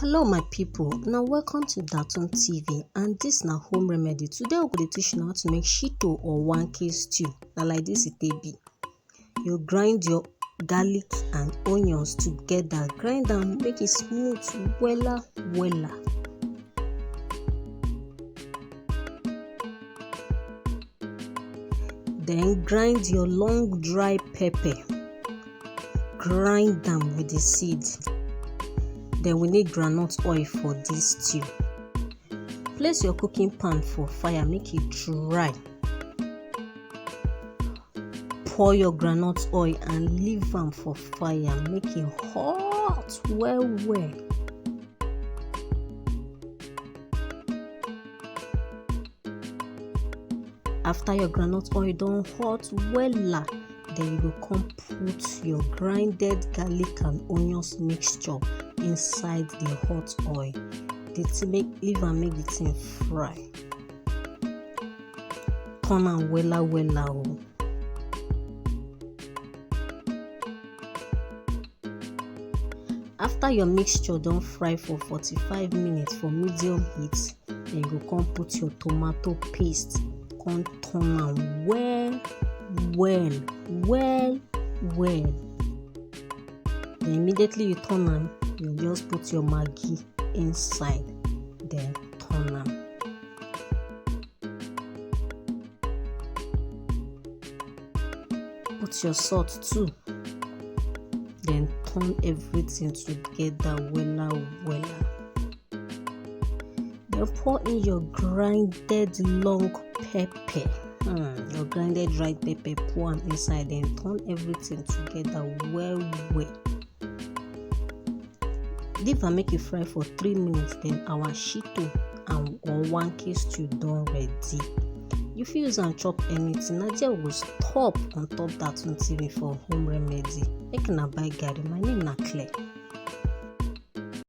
Hello my people, now welcome to Daton TV and this na home remedy. Today we go teach you how to make shitto or wankye stew. Now like this it be. You grind your garlic and onions together, grind them, make it smooth, wella. Then grind your long dry pepper, grind them with the seeds. Then we need groundnut oil for this stew. Place your cooking pan for fire, make it dry. Pour your groundnut oil and leave them for fire, make it hot well. After your groundnut oil done hot wella, then you go come put your grinded garlic and onions mixture inside the hot oil. Leave and make the thing fry. Turn am wella oh. After your mixture don fry for 45 minutes for medium heat, then you go come put your tomato paste, come turn am well. Then immediately you turn am, you just put your maggi inside, then turn am. Put your salt too, then turn everything together wella. Then pour in your grinded long pepper. Your grinded dried pepper, pour am inside, then turn everything together well. Leave and make it fry for 3 minutes, then our shitto or wankye stew done ready. You fit use and chop anything. Nadia will stop on top Daton TV for home remedy. Make una buy Ghanian. My name na Claire.